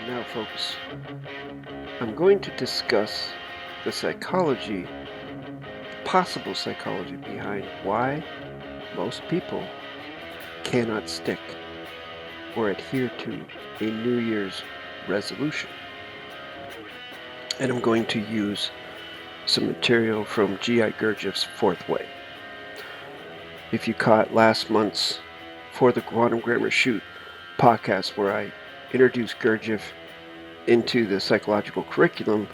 now focus. I'm going to discuss the psychology, possible psychology behind why most people cannot stick or adhere to a New Year's resolution. And I'm going to use some material from G.I. Gurdjieff's Fourth Way. If you caught last month's For the Quantum Grammar Shoot podcast where I introduced Gurdjieff into the psychological curriculum,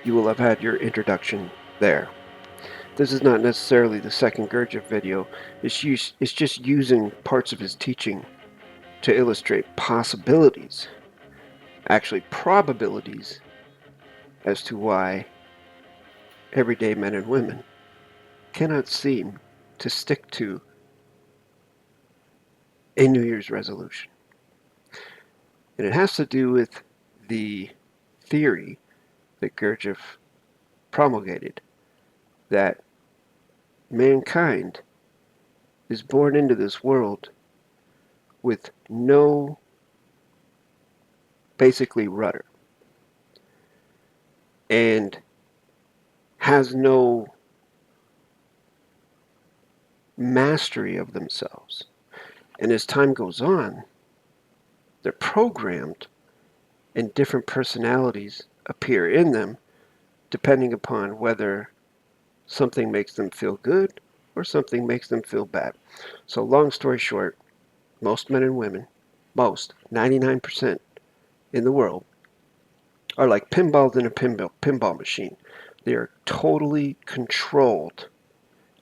you will have had your introduction there. This is not necessarily the second Gurdjieff video. It's just using parts of his teaching to illustrate possibilities, actually probabilities, as to why everyday men and women cannot seem to stick to a New Year's resolution. And it has to do with the theory that Gurdjieff promulgated, that mankind is born into this world with no, basically, rudder, and has no mastery of themselves. And as time goes on, they're programmed, and different personalities appear in them depending upon whether something makes them feel good or something makes them feel bad. So long story short, most men and women, 99% in the world, are like pinballs in a pinball machine. They are totally controlled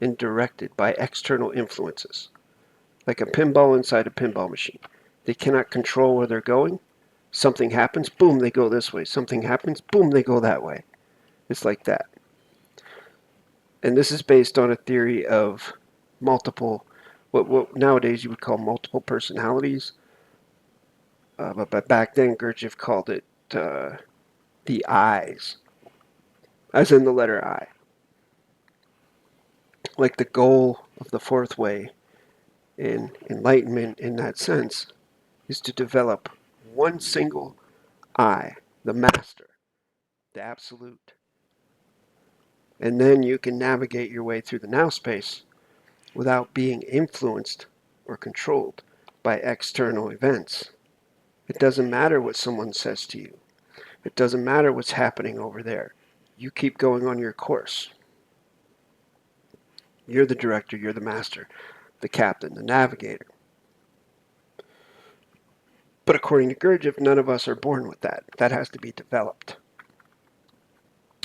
and directed by external influences. Like a pinball inside a pinball machine. They cannot control where they're going. Something happens, boom, they go this way. Something happens, boom, they go that way. It's like that. And this is based on a theory of multiple, what nowadays you would call multiple personalities. But back then, Gurdjieff called it the I's, as in the letter I. Like the goal of the Fourth Way in enlightenment in that sense is to develop one single I, the master, the absolute. And then you can navigate your way through the now space without being influenced or controlled by external events. It doesn't matter what someone says to you. It doesn't matter what's happening over there. You keep going on your course. You're the director, you're the master, the captain, the navigator. But according to Gurdjieff, none of us are born with that. That has to be developed.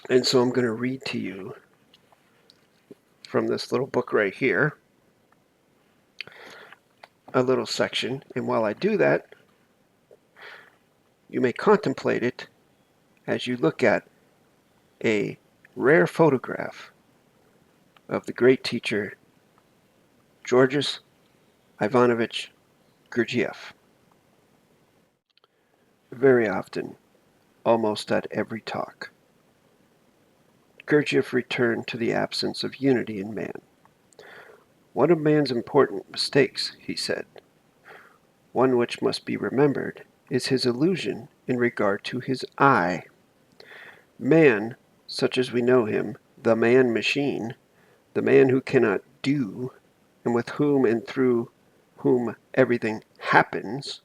And so I'm going to read to you from this little book right here, a little section. And while I do that, you may contemplate it as you look at a rare photograph of the great teacher Georges Ivanovich Gurdjieff. Very often, almost at every talk, Gurdjieff returned to the absence of unity in man. One of man's important mistakes, he said, one which must be remembered, is his illusion in regard to his I. Man, such as we know him, the man-machine, the man who cannot do, and with whom and through whom everything happens,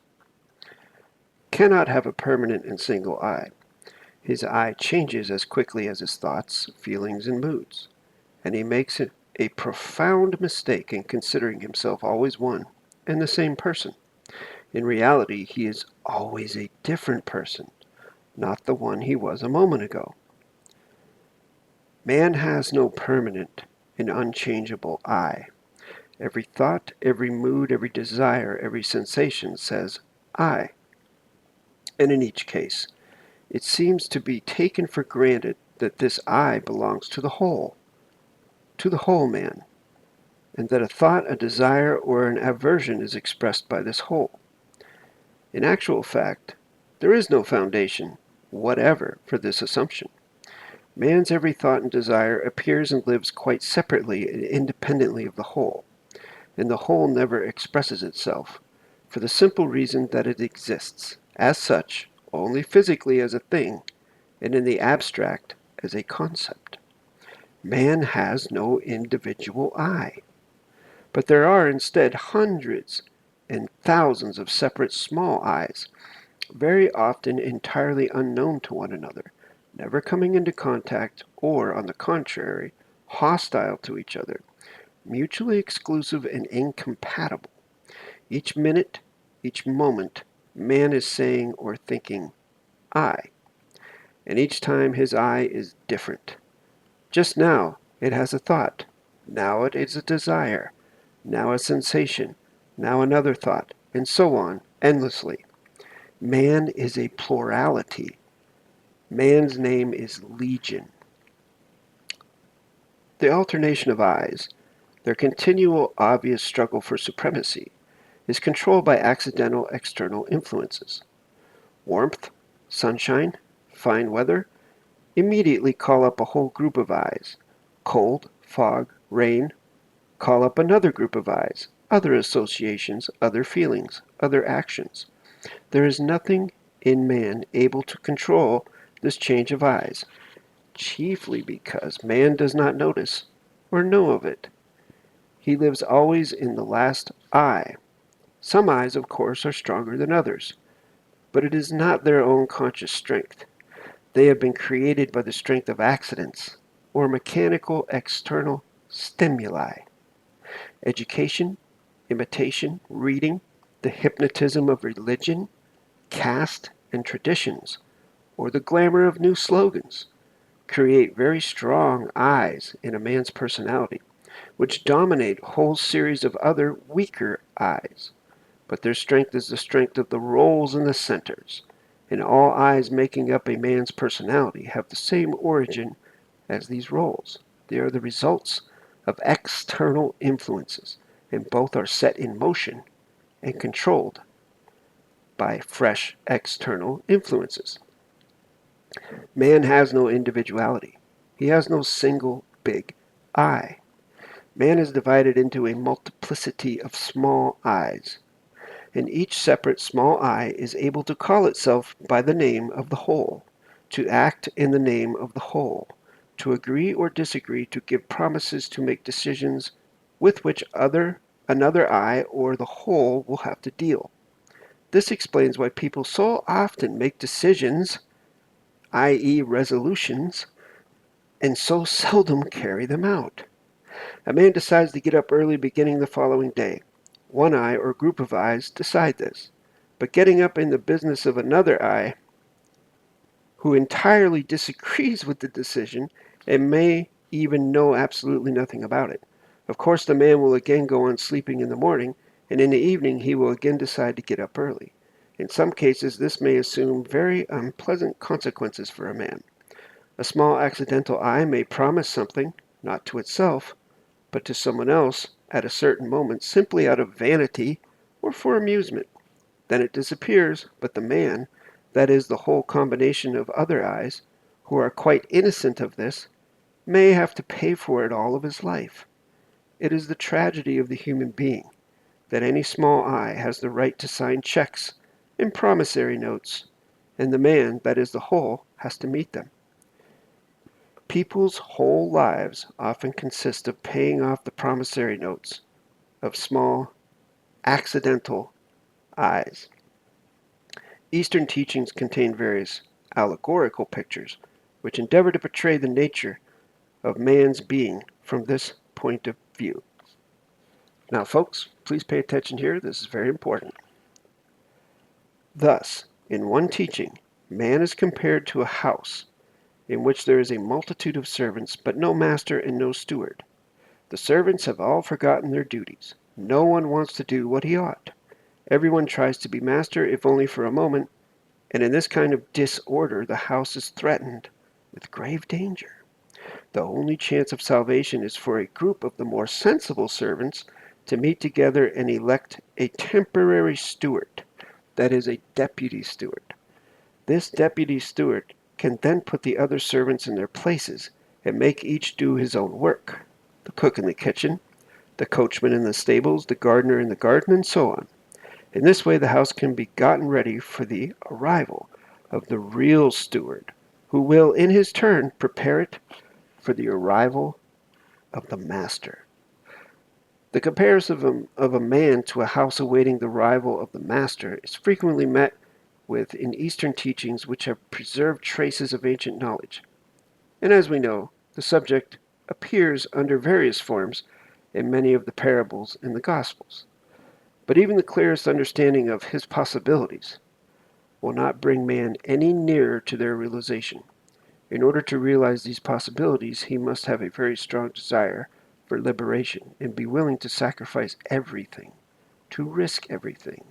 cannot have a permanent and single I. His I changes as quickly as his thoughts, feelings, and moods, and he makes a profound mistake in considering himself always one and the same person. In reality, he is always a different person, not the one he was a moment ago. Man has no permanent and unchangeable I. Every thought, every mood, every desire, every sensation says I. And in each case, it seems to be taken for granted that this I belongs to the whole man, and that a thought, a desire, or an aversion is expressed by this whole. In actual fact, There is no foundation whatever for this assumption. Man's every thought and desire appears and lives quite separately and independently of the whole, and the whole never expresses itself, for the simple reason that it exists, as such, only physically as a thing, and in the abstract as a concept. Man has no individual I, but there are instead hundreds and thousands of separate small I's, very often entirely unknown to one another, never coming into contact, or, on the contrary, hostile to each other, mutually exclusive and incompatible. Each minute, each moment, man is saying or thinking, I, and each time his I is different. Just now it has a thought, now it is a desire, now a sensation, now another thought, and so on, endlessly. Man is a plurality. Man's name is Legion. The alternation of I's, their continual obvious struggle for supremacy, is controlled by accidental external influences. Warmth, sunshine, fine weather immediately call up a whole group of I's. Cold, fog, rain call up another group of I's, other associations, other feelings, other actions. There is nothing in man able to control this change of I's, chiefly because man does not notice or know of it. He lives always in the last I. Some I's, of course, are stronger than others, but it is not their own conscious strength. They have been created by the strength of accidents or mechanical external stimuli. Education, imitation, reading, the hypnotism of religion, caste, and traditions, or the glamour of new slogans, create very strong I's in a man's personality, which dominate a whole series of other weaker I's. But their strength is the strength of the roles in the centers, and all I's making up a man's personality have the same origin as these roles. They are the results of external influences, and both are set in motion and controlled by fresh external influences. Man has no individuality. He has no single big I. Man is divided into a multiplicity of small I's, and each separate small I is able to call itself by the name of the whole, to act in the name of the whole, to agree or disagree, to give promises, to make decisions with which another I or the whole will have to deal. This explains why people so often make decisions, i.e. resolutions, and so seldom carry them out. A man decides to get up early beginning the following day. One I or group of I's decide this, but getting up in the business of another I who entirely disagrees with the decision and may even know absolutely nothing about it. Of course, the man will again go on sleeping in the morning, and in the evening he will again decide to get up early. In some cases, this may assume very unpleasant consequences for a man. A small accidental I may promise something, not to itself, but to someone else at a certain moment, simply out of vanity or for amusement. Then it disappears, but the man, that is the whole combination of other I's, who are quite innocent of this, may have to pay for it all of his life. It is the tragedy of the human being that any small I has the right to sign checks and promissory notes, and the man, that is the whole, has to meet them. People's whole lives often consist of paying off the promissory notes of small, accidental I's. Eastern teachings contain various allegorical pictures which endeavor to portray the nature of man's being from this point of view. Now, folks, please pay attention here. This is very important. Thus, in one teaching, man is compared to a house in which there is a multitude of servants, but no master and no steward. The servants have all forgotten their duties. No one wants to do what he ought. Everyone tries to be master, if only for a moment, and in this kind of disorder the house is threatened with grave danger. The only chance of salvation is for a group of the more sensible servants to meet together and elect a temporary steward, that is, a deputy steward. This deputy steward can then put the other servants in their places and make each do his own work. The cook in the kitchen, the coachman in the stables, the gardener in the garden, and so on. In this way, the house can be gotten ready for the arrival of the real steward, who will, in his turn, prepare it for the arrival of the master. The comparison of a man to a house awaiting the arrival of the master is frequently met with in Eastern teachings which have preserved traces of ancient knowledge. And as we know, the subject appears under various forms in many of the parables in the Gospels. But even the clearest understanding of his possibilities will not bring man any nearer to their realization. In order to realize these possibilities, he must have a very strong desire for liberation and be willing to sacrifice everything, to risk everything,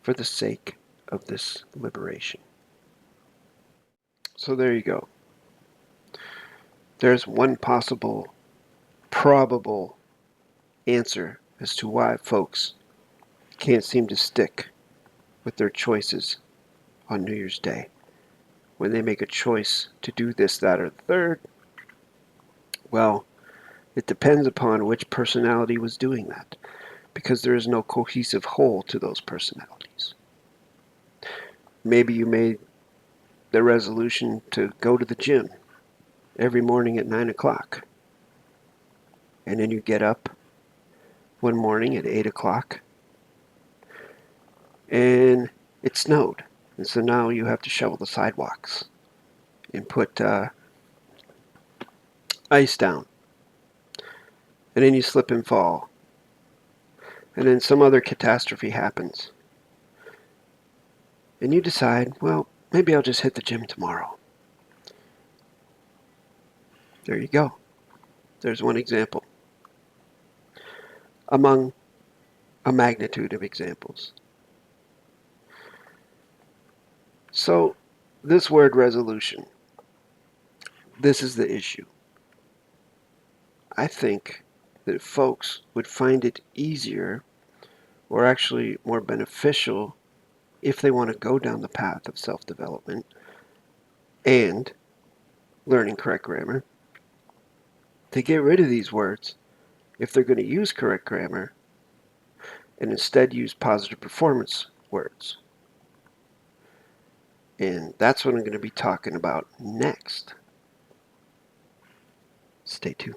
for the sake of this liberation. So there you go. There's one possible, probable answer as to why folks can't seem to stick with their choices on New Year's Day. When they make a choice to do this, that, or the third, well, it depends upon which personality was doing that, because there is no cohesive whole to those personalities. Maybe you made the resolution to go to the gym every morning at 9 o'clock, and then you get up one morning at 8 o'clock, and it snowed, and so now you have to shovel the sidewalks and put ice down, and then you slip and fall, and then some other catastrophe happens, and you decide, well, maybe I'll just hit the gym tomorrow. There you go. There's one example among a magnitude of examples. So, this word resolution, this is the issue. I think that folks would find it easier, or actually more beneficial, if they want to go down the path of self-development and learning correct grammar, to get rid of these words if they're going to use correct grammar and instead use positive performance words. And that's what I'm going to be talking about next. Stay tuned.